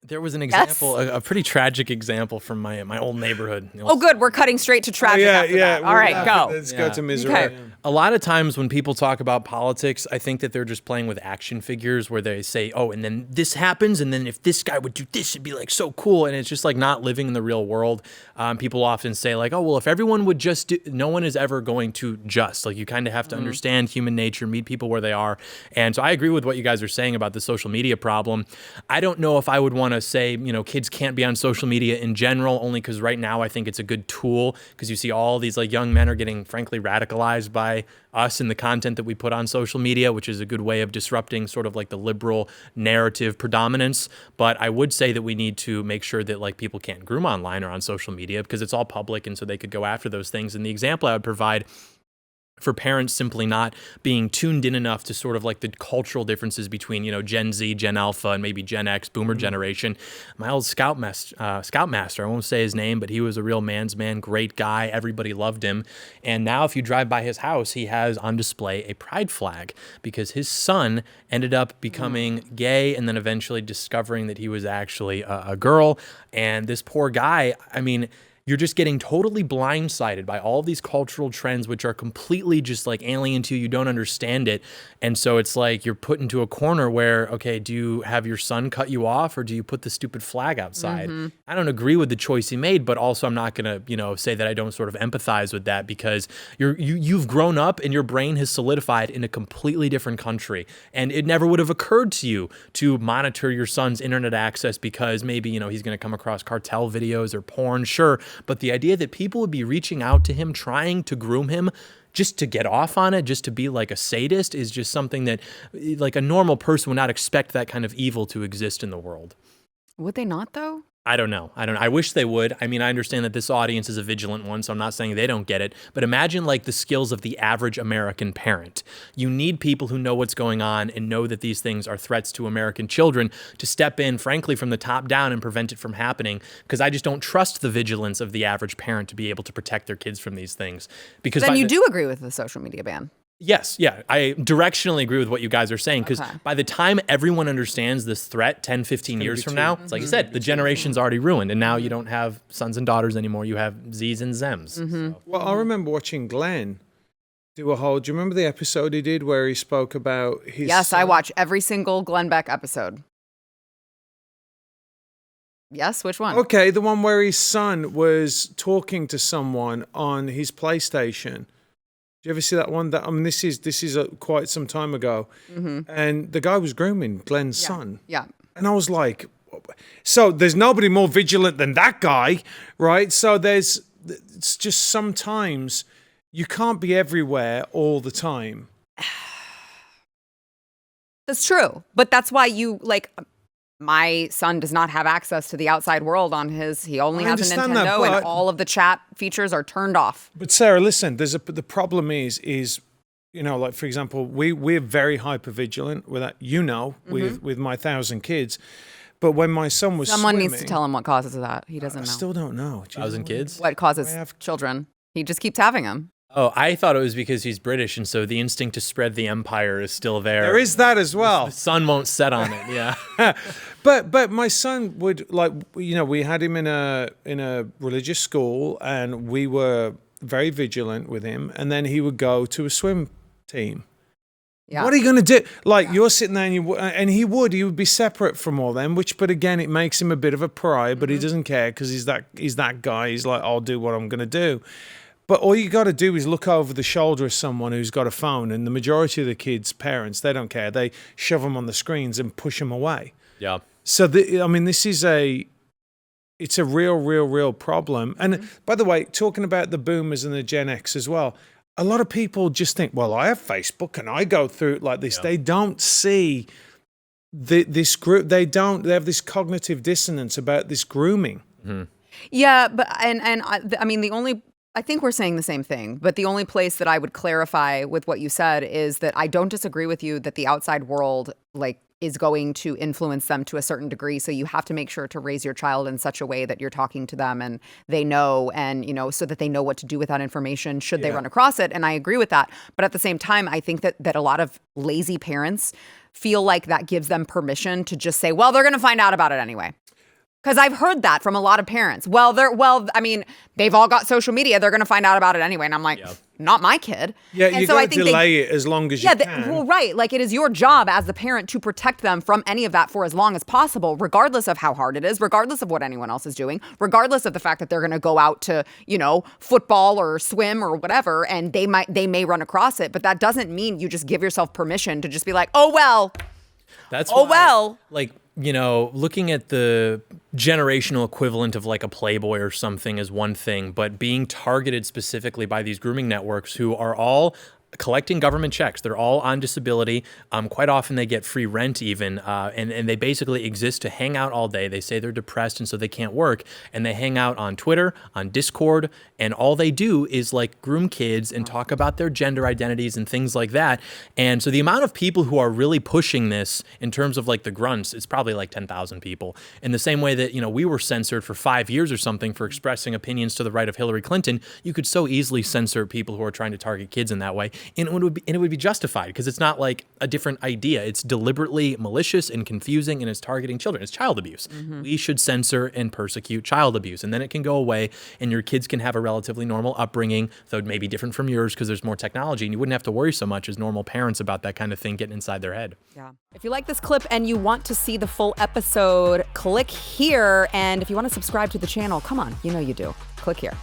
There was an example, a pretty tragic example from my old neighborhood. Oh, good. We're cutting straight to tragic after that. All right, go. Let's go to misery. Okay. A lot of times when people talk about politics, I think that they're just playing with action figures where they say, oh, and then this happens, and then if this guy would do this, it'd be like so cool. And it's just like not living in the real world. People often say like, oh, well, if everyone would just do, no one is ever going to just. Like you kind of have to understand human nature, meet people where they are. And so I agree with what you guys are saying about the social media problem. I don't know if I would want to say, kids can't be on social media in general, only because right now I think it's a good tool because you see all these like young men are getting frankly radicalized by us and the content that we put on social media, which is a good way of disrupting sort of like the liberal narrative predominance. But I would say that we need to make sure that like people can't groom online or on social media because it's all public and so they could go after those things. And the example I would provide for parents simply not being tuned in enough to sort of like the cultural differences between, Gen Z, Gen Alpha, and maybe Gen X, Boomer generation. My old scoutmaster, I won't say his name, but he was a real man's man, great guy. Everybody loved him. And now if you drive by his house, he has on display a pride flag because his son ended up becoming gay and then eventually discovering that he was actually a girl. And this poor guy, you're just getting totally blindsided by all these cultural trends, which are completely just like alien to you. You don't understand it. And so it's like you're put into a corner where, okay, do you have your son cut you off or do you put the stupid flag outside? I don't agree with the choice he made, but also I'm not going to, say that I don't sort of empathize with that because you've grown up and your brain has solidified in a completely different country. And it never would have occurred to you to monitor your son's internet access because maybe, he's going to come across cartel videos or porn. Sure. But the idea that people would be reaching out to him, trying to groom him just to get off on it, just to be like a sadist is just something that like a normal person would not expect that kind of evil to exist in the world. Would they not though? I don't know. I wish they would. I understand that this audience is a vigilant one, so I'm not saying they don't get it. But imagine like the skills of the average American parent. You need people who know what's going on and know that these things are threats to American children to step in, frankly, from the top down and prevent it from happening. Because I just don't trust the vigilance of the average parent to be able to protect their kids from these things. Because then you do agree with the social media ban. Yes, yeah. I directionally agree with what you guys are saying because by the time everyone understands this threat 10, 15 years from now, it's like you said, the generation's already ruined and now you don't have sons and daughters anymore. You have Z's and Zems. So. Well, I remember watching Glenn do a whole, do you remember the episode he did where he spoke about his Yes, son? I watch every single Glenn Beck episode. Yes, which one? Okay, the one where his son was talking to someone on his PlayStation. Did you ever see that one? This is quite some time ago, and the guy was grooming Glenn's son. Yeah, and I was like, so there's nobody more vigilant than that guy, right? So it's just sometimes you can't be everywhere all the time. That's true, but that's why my son does not have access to the outside world on his. He only has a Nintendo, and all of the chat features are turned off. But Sarah, listen. The problem is like for example, we're very hyper vigilant with that. With my 1,000 kids. But when my son was someone swimming, needs to tell him what causes that. He doesn't know. I still don't know. 1,000 kids? What causes children? He just keeps having them. Oh, I thought it was because he's British, and so the instinct to spread the empire is still there. There is that as well. The sun won't set on it, yeah. But my son would we had him in a religious school, and we were very vigilant with him, and then he would go to a swim team. Yeah. What are you going to do? You're sitting there and he would be separate from all them, but again, it makes him a bit of a pariah, but he doesn't care because he's that guy. He's like, I'll do what I'm going to do. But all you got to do is look over the shoulder of someone who's got a phone, and the majority of the kids' parents, they don't care. They shove them on the screens and push them away. Yeah. So, this is it's a real problem. And by the way, talking about the boomers and the Gen X as well, a lot of people just think, well, I have Facebook and I go through it like this. Yeah. They don't see this group. They have this cognitive dissonance about this grooming. Mm-hmm. Yeah, but I think we're saying the same thing, but the only place that I would clarify with what you said is that I don't disagree with you that the outside world is going to influence them to a certain degree. So you have to make sure to raise your child in such a way that you're talking to them and they know, and so that they know what to do with that information should they run across it. And I agree with that. But at the same time, I think that a lot of lazy parents feel like that gives them permission to just say, well, they're going to find out about it anyway. Because I've heard that from a lot of parents. They've all got social media. They're going to find out about it anyway. And I'm like, not my kid. Yeah, and you so got to delay it as long as you can. Well, right. Like, it is your job as the parent to protect them from any of that for as long as possible, regardless of how hard it is, regardless of what anyone else is doing, regardless of the fact that they're going to go out to, football or swim or whatever, and they may run across it. But that doesn't mean you just give yourself permission to just be like, oh, well. That's oh, why, well. Like, looking at the generational equivalent of like a Playboy or something is one thing, but being targeted specifically by these grooming networks who are all collecting government checks. They're all on disability. Quite often they get free rent even, and they basically exist to hang out all day. They say they're depressed and so they can't work, and they hang out on Twitter, on Discord, and all they do is like groom kids and talk about their gender identities and things like that. And so the amount of people who are really pushing this in terms of like the grunts, it's probably like 10,000 people. In the same way that, we were censored for 5 years or something for expressing opinions to the right of Hillary Clinton, you could so easily censor people who are trying to target kids in that way. And it would be justified because it's not like a different idea. It's deliberately malicious and confusing, and it's targeting children. It's child abuse. Mm-hmm. We should censor and persecute child abuse, and then it can go away, and your kids can have a relatively normal upbringing, though it may be different from yours because there's more technology, and you wouldn't have to worry so much as normal parents about that kind of thing getting inside their head. Yeah. If you like this clip and you want to see the full episode, click here. And if you want to subscribe to the channel, come on, you do. Click here.